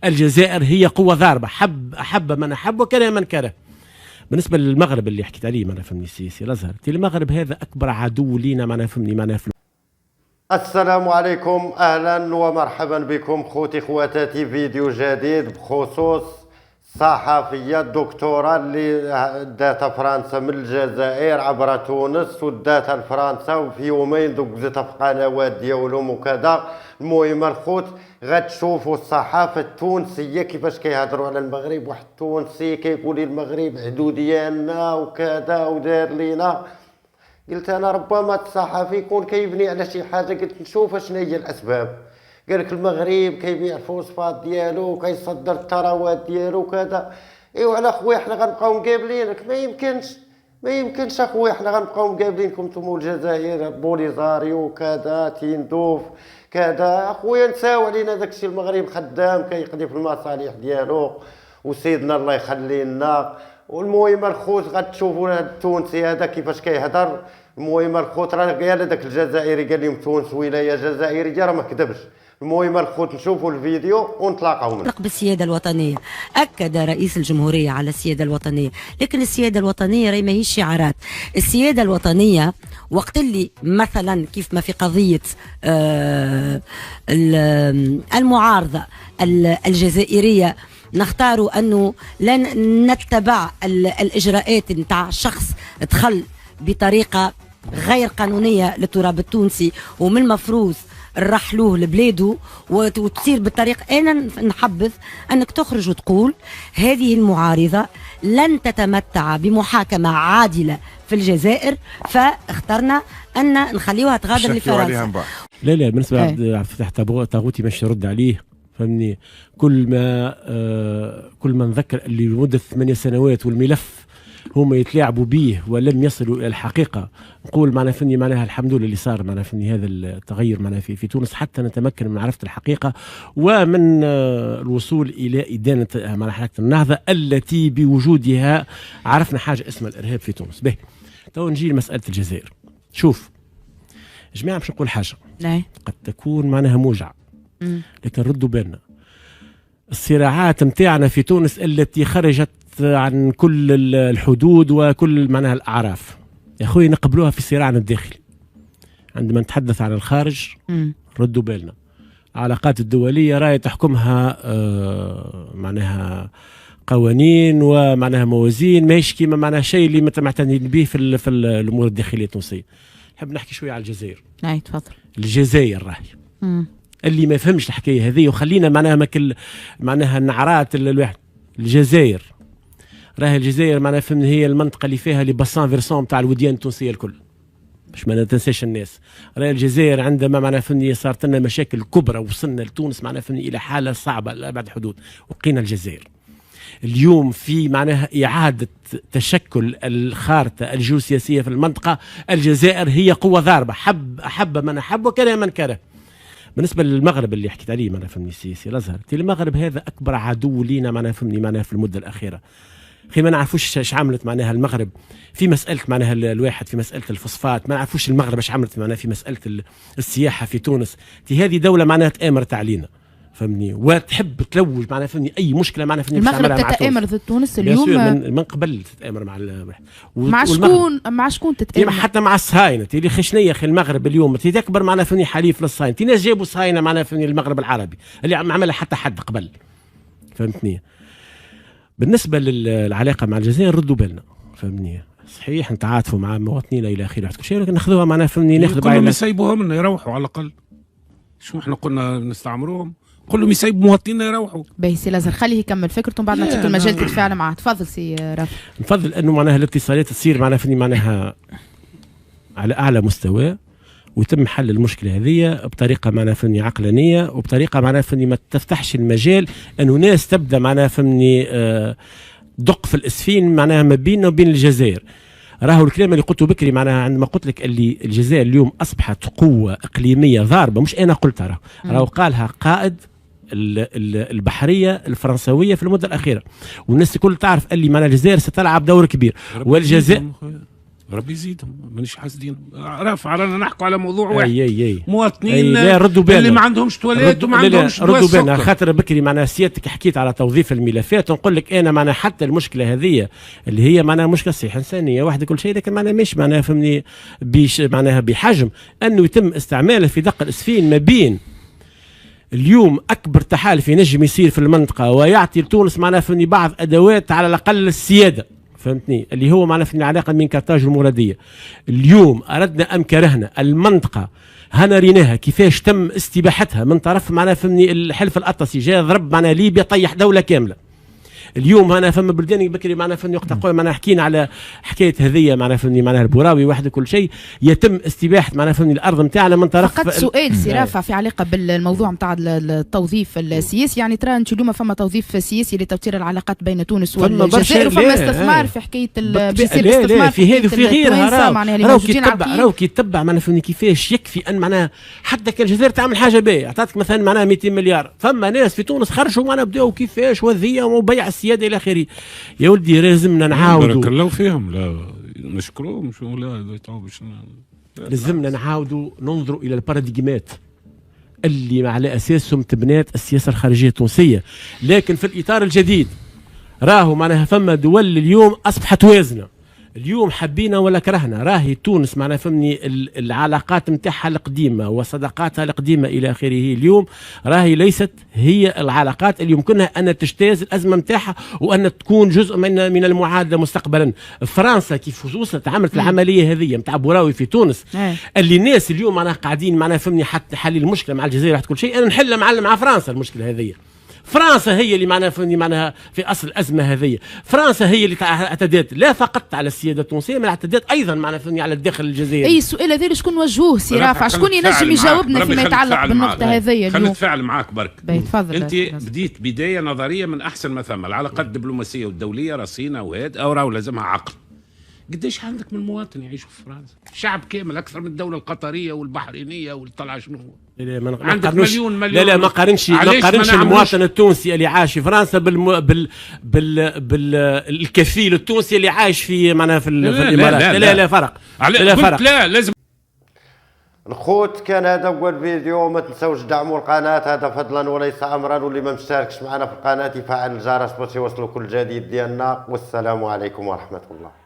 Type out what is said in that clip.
الجزائر هي قوة ضاربة، أحب من أحب وكره من كره. بالنسبة للمغرب اللي حكيت عليه معناها فهمني السياسي الأزهر، المغرب هذا أكبر عدو لينا معناها فهمني معناها. السلام عليكم، اهلا ومرحبا بكم خوتي خواتاتي. فيديو جديد بخصوص صحفيه الدكتوره اللي داتها فرنسا من الجزائر عبر تونس وداتها لفرنسا، وفي يومين دوك زدتها في قنوات ديالهم وكذا. المهم الخوت غتشوفوا الصحافه التونسيه كيفاش كيهضروا على المغرب. واحد التونسي كيقول لي المغرب عدو ديالنا وكذا ودار لينا. قلت انا ربما الصحفي يكون كيبني على شي حاجه، قلت نشوف شنو هي الاسباب. قال لك المغرب كيبيع الفوسفات ديالو وكيصدر الثروات ديالو وكذا. ايوا على خويا حنا غنبقاو مقابلينك؟ ما يمكنش اخويا، حنا غنبقاو مقابلينكم نتوما الجزائر بوليزاريو وكذا تيندوف كذا. اخويا نساو علينا داكشي. المغرب خدام كيقضي في المصالح ديالو وسيدنا الله يخلي لنا. والمهم الخوت غتشوفوا هذا التونسي هذا كيفاش كيهضر. المهم الخوت راه قال هذاك الجزائري قال لهم تونس ولايه جزائريه، راه ما كذبش. المهم الخوت نشوفوا الفيديو ونتلاقاو منه. بالسياده الوطنيه، اكد رئيس الجمهوريه على السياده الوطنيه، لكن السياده الوطنيه راهي ماهيش شعارات. السياده الوطنيه وقت اللي مثلا كيف ما في قضيه المعارضه الجزائريه نختاروا انه لن نتبع الاجراءات نتاع شخص دخل بطريقه غير قانونيه للتراب التونسي ومن المفروض نرحلوه لبلاده وتصير بالطريقه. انا نحبذ انك تخرج وتقول هذه المعارضه لن تتمتع بمحاكمه عادله في الجزائر، فاخترنا ان نخليوها تغادر لفرنسا. لا بالنسبه لعبد الفتاح طاغوتي مش يرد عليه فهمني. كل ما نذكر اللي لمده 8 سنوات والملف هم يتلاعبوا به ولم يصلوا الى الحقيقه، نقول معنا فني معناها الحمد لله اللي صار معنا فني هذا التغير معنا في تونس حتى نتمكن من معرفه الحقيقه ومن الوصول الى ادانه مع حركه النهضه التي بوجودها عرفنا حاجه اسمها الارهاب في تونس. به تو نجي لمساله الجزائر. شوف يا جماعه باش نقول حاجه قد تكون معناها موجعه، لكن ردوا بالنا. الصراعات متاعنا في تونس التي خرجت عن كل الحدود وكل معناها الأعراف يا أخوي نقبلوها في صراعنا الداخلي. عندما نتحدث عن الخارج ردوا بالنا. العلاقات الدولية راية تحكمها معناها قوانين ومعناها موازين، ماهيش كيما معناها شيء اللي معتنين به في الأمور الداخلية التونسية. نحب نحكي شوية على الجزائر. تفضل. الجزائر راهي اللي ما يفهمش الحكايه هذه وخلينا معناها النعرات الواحد. الجزائر راهي الجزائر معناها فهمني هي المنطقه اللي فيها لي باسان فيرسون تاع الوديان التونسيه الكل، باش ما ننساش الناس. راهي الجزائر عندما معناها فهمني صارت لنا مشاكل كبرى وصلنا لتونس معناها فهمني الى حاله صعبه لابعد الحدود وبقينا الجزائر. اليوم في معناها إعادة تشكل الخارطة الجيوسياسية في المنطقة. الجزائر هي قوة ضاربة، أحب من أحب وكره من كره. بالنسبة للمغرب اللي حكيت عليه معناها فهمني السياسي الأزهر، المغرب هذا أكبر عدو لينا معناها فهمني معناها في المدة الأخيرة. ما نعرفوش ايش عملت معناها المغرب في مسألة معناها الواحد في مسألة الفوسفات، ما نعرفوش المغرب ايش عملت معناها في مسألة السياحة في تونس. هذه دولة معناها تآمرت علينا فهمني وتحب تلوج معناها فهمني اي مشكله معناها فهمني. المغرب تتآمر ضد تونس اليوم من قبل تتآمر مع شكون تتآمر؟ حتى مع الصهاينه. تيلي خشنيه اخي المغرب اليوم تكبر معناها فهمني حليف للصهاينه. ناس جابوا الصهاينه معناها فهمني المغرب العربي اللي عملها حتى حد قبل فهمتني. بالنسبه للعلاقه مع الجزائر ردوا بالنا فهمني. صحيح نتعاطفوا مع مواطنينا الى اخره كل شيء، لكن ناخذوها معناها فهمني ناخذ كلهم يسيبوها منا يروحوا على الاقل. شو احنا قلنا نستعمروهم؟ كلهم يسيبوا مواطنينا يروحوا. باهي سي لازر خليه يكمل فكرته بعد نعطيك المجال تتفاعل معاه. تفضل سي رافع. نفضل انه معناها الاتصالات تصير معناها فهمني معناها على اعلى مستوى ويتم حل المشكله هذه بطريقه معناها فهمني عقلانيه وبطريقه معناها فهمني ما تفتحش المجال انه ناس تبدا معناها فهمني دق في الاسفين معناها ما بيننا وبين الجزائر. راهو الكلام اللي قلته بكري معناها عندما قلت لك اللي الجزائر اليوم اصبحت قوه اقليميه ضاربه، مش انا قلتها، راهو قالها قائد البحريه الفرنسويه في المده الاخيره، والناس الكل تعرف اللي معناها الجزائر ستلعب دور كبير. والجزائر ربي يزيدهم مانيش حاسدين. رافع رانا نحكوا على موضوع واحد. أي مواطنين لا ردوا بالنا اللي ما عندهمش تواليت وما عندهمش دواء ردوا بالنا. السكر. خاطر بكري معناها سيادتك حكيت على توظيف الملفات، ونقول لك انا معناها حتى المشكله هذه اللي هي معناها مشكله صحيح انسانيه واحده كل شيء، لكن معناها مش معناها فهمني معناها بحجم انه يتم استعماله في دق الاسفين ما بين اليوم اكبر تحالف ينجم يصير في المنطقه ويعطي لتونس معناها فهمني بعض ادوات على الاقل السياده، فهمتني، اللي هو معناها في العلاقه بين كرتاج والمراديه. اليوم اردنا ام كرهنا المنطقه هنا ريناها كيفاش تم استباحتها من طرف معناها فهمني الحلف الاطلسي، جاء ضرب معناها ليبيا طيح دوله كامله. اليوم انا فما بلدان بكري معناها فني وقت قوي معناها حكينا على حكايه هذيه معناها فني معناها البوراوي واحد كل شيء يتم استباحه معناها فني الارض نتاعنا من طرف. فقط سؤال سي رافع في علاقه بالموضوع نتاع التوظيف السياسي، يعني ترى انت اليوم فما توظيف سياسي لتوتير العلاقات بين تونس والجزائر، وفما استثمار في حكايه لا في هذه وفي غيرها. راهو كي تتبع معناها فني كيفاش يكفي ان معناها حتى كان الجزائر تعمل حاجه باهيه اعطتك مثلا معناها 200 مليار، فما ناس في تونس خرجوا معناها بداوا كيفاش وذيه وبيع السياده الى اخره. يا ولدي لازمنا نعاودوا، بارك الله فيهم، لا نشكروهم شو لا لازمنا نعاودوا ننظروا الى الباراديجمات اللي على اساسهم تبنات السياسه الخارجيه التونسيه، لكن في الاطار الجديد راهو معناها فما دول اليوم اصبحت وازنه. اليوم حبينا ولا كرهنا راهي تونس معناها فهمني العلاقات نتاعها القديمه وصداقاتها القديمه الى اخره اليوم راهي ليست هي العلاقات اللي يمكنها ان تجتاز الازمه نتاعها وان تكون جزء من المعادله مستقبلا. فرنسا كيف خصوصا تعاملت العمليه هذه نتاع بوراوي في تونس اللي الناس اليوم معناها قاعدين معناها فهمني حتى حل المشكله مع الجزائر كل شيء انا نحلها مع فرنسا المشكله هذه. فرنسا هي اللي معناها في اصل الازمه هذه، فرنسا هي اللي اعتدت لا فقط على السياده التونسيه بل اعتدت ايضا معناها على الداخل الجزائري. اي السؤال هذا شكون وجهوه سي رافع؟ شكون ينجم يجاوبنا فيما يتعلق بالنقطه هذه اليوم؟ خلينا نتفاعل معاك برك. تفضل. انت بديت بدايه نظريه من احسن ما ثم، العلاقات الدبلوماسيه والدوليه رصينه وهاد او لازمها عقل. قديش عندك من مواطن يعيشوا في فرنسا؟ شعب كامل اكثر من الدوله القطريه والبحرينيه والطلعه شنو هو؟ عندك مليون لا ما قارنش المواطن التونسي اللي عايش في فرنسا بالكفيل التونسي اللي عايش في معناها في الامارات. لا فرق. لا فرق. لا لازم. الخوت كان هذا اول فيديو، ما تنساوش دعموا القناه هذا فضلا وليس امرا، واللي ما مشتركش معنا في القناه يفعل الجرس باش يوصلوا كل جديد ديالنا. والسلام عليكم ورحمه الله.